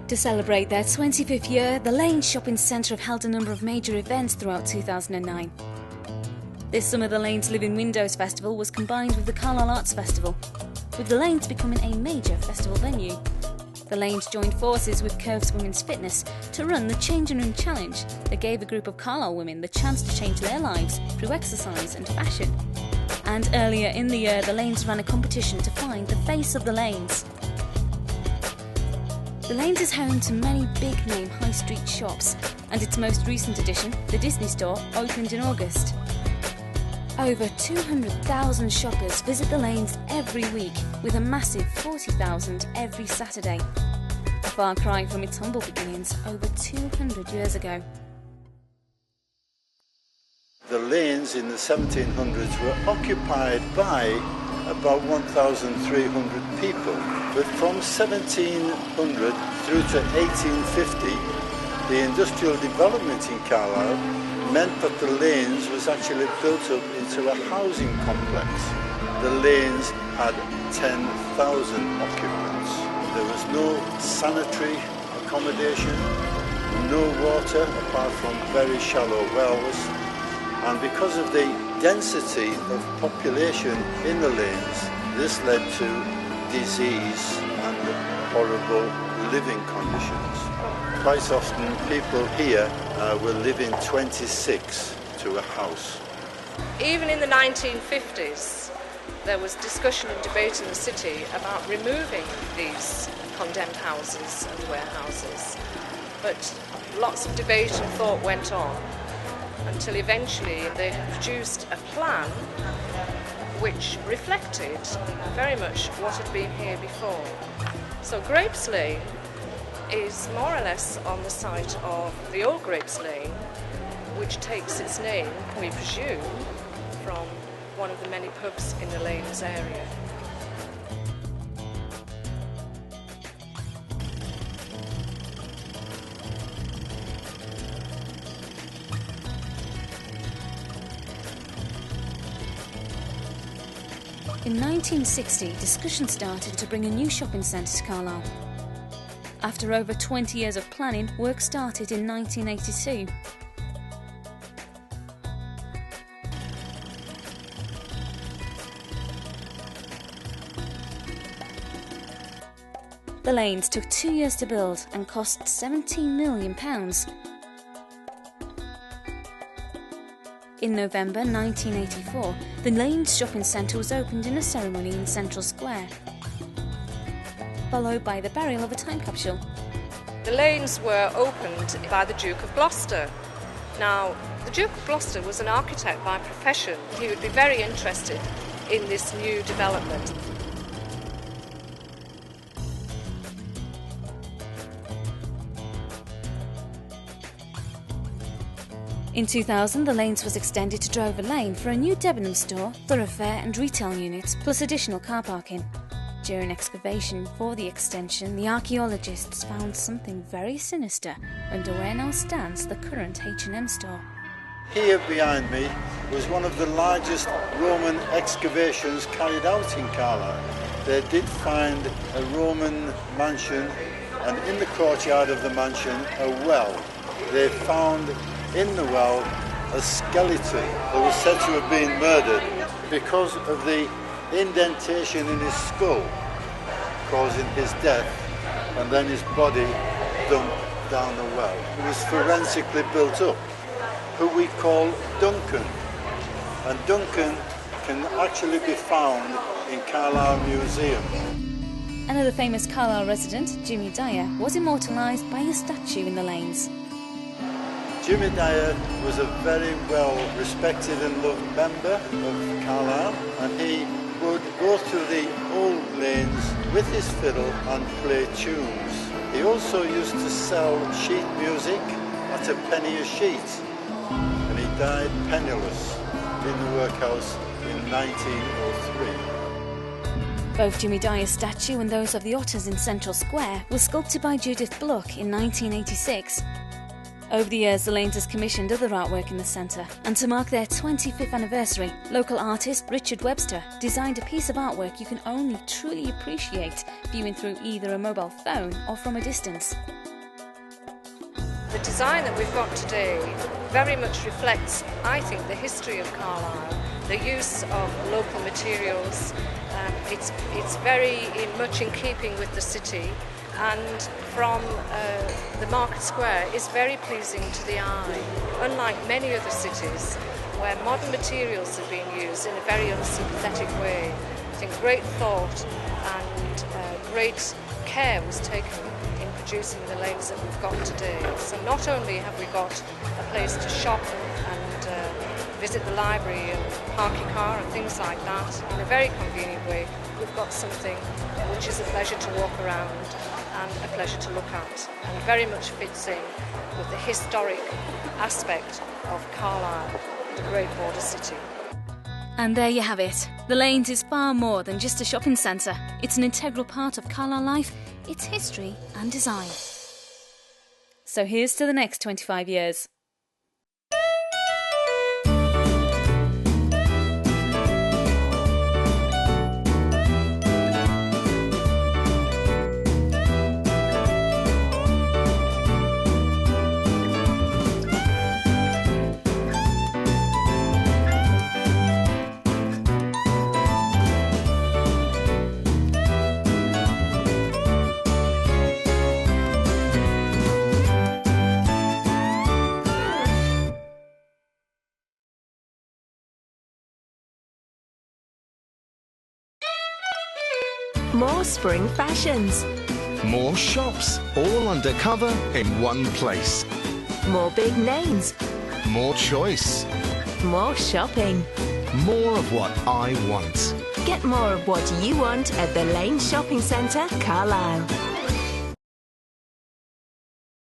To celebrate their 25th year, the Lanes Shopping Centre have held a number of major events throughout 2009. This summer, the Lanes Living Windows Festival was combined with the Carlisle Arts Festival, with the Lanes becoming a major festival venue. The Lanes joined forces with Curves Women's Fitness to run the Changing Room Challenge that gave a group of Carlisle women the chance to change their lives through exercise and fashion. And earlier in the year, the Lanes ran a competition to find the face of the Lanes. The Lanes is home to many big-name high street shops, and its most recent addition, the Disney store, opened in August. Over 200,000 shoppers visit the Lanes every week, with a massive 40,000 every Saturday. A far cry from its humble beginnings over 200 years ago. The Lanes in the 1700s were occupied by about 1,300 people, but from 1700 through to 1850, the industrial development in Carlisle meant that the Lanes was actually built up into a housing complex. The Lanes had 10,000 occupants. There was no sanitary accommodation, no water apart from very shallow wells, and because of the density of population in the Lanes, this led to disease and horrible living conditions. Quite often people here were living 26 to a house. Even in the 1950s, there was discussion and debate in the city about removing these condemned houses and warehouses. But lots of debate and thought went on, until eventually they produced a plan which reflected very much what had been here before. So Grapes Lane is more or less on the site of the old Grapes Lane, which takes its name, we presume, from one of the many pubs in the Lanes area. In 1960, discussion started to bring a new shopping centre to Carlisle. After over 20 years of planning, work started in 1982. The Lanes took 2 years to build and cost £17 million. In November 1984, the Lanes Shopping Centre was opened in a ceremony in Central Square, followed by the burial of a time capsule. The Lanes were opened by the Duke of Gloucester. Now, the Duke of Gloucester was an architect by profession. He would be very interested in this new development. In 2000, the Lanes was extended to Drover Lane for a new Debenham store, thoroughfare and retail units, plus additional car parking. During excavation for the extension, the archaeologists found something very sinister under where now stands the current H&M store. Here behind me was one of the largest Roman excavations carried out in Carlisle. They did find a Roman mansion, and in the courtyard of the mansion, a well. They found in the well a skeleton that was said to have been murdered because of the indentation in his skull causing his death, and then his body dumped down the well. It was forensically built up, who we call Duncan, and Duncan can actually be found in Carlisle Museum. Another famous Carlisle resident, Jimmy Dyer, was immortalised by a statue in the Lanes. Jimmy Dyer was a very well respected and loved member of Carlisle, and he would go through the old lanes with his fiddle and play tunes. He also used to sell sheet music at a penny a sheet, and he died penniless in the workhouse in 1903. Both Jimmy Dyer's statue and those of the otters in Central Square were sculpted by Judith Bluck in 1986. Over the years, the Lanes has commissioned other artwork in the centre, and to mark their 25th anniversary, local artist Richard Webster designed a piece of artwork you can only truly appreciate viewing through either a mobile phone or from a distance. the design that we've got today very much reflects, I think, the history of Carlisle, the use of local materials. It's very much in keeping with the city, and from the market square is very pleasing to the eye, unlike many other cities where modern materials are being used in a very unsympathetic way. I think great thought and great care was taken in producing the lanes that we've got today. So not only have we got a place to shop and visit the library and park your car and things like that in a very convenient way, we've got something which is a pleasure to walk around and a pleasure to look at, and very much fits in with the historic aspect of Carlisle, the great border city. And there you have it. The Lanes is far more than just a shopping centre. It's an integral part of Carlisle life, its history and design. So here's to the next 25 years. More spring fashions. More shops, all undercover in one place. More big names. More choice. More shopping. More of what I want. Get more of what you want at the Lane Shopping Centre, Carlisle.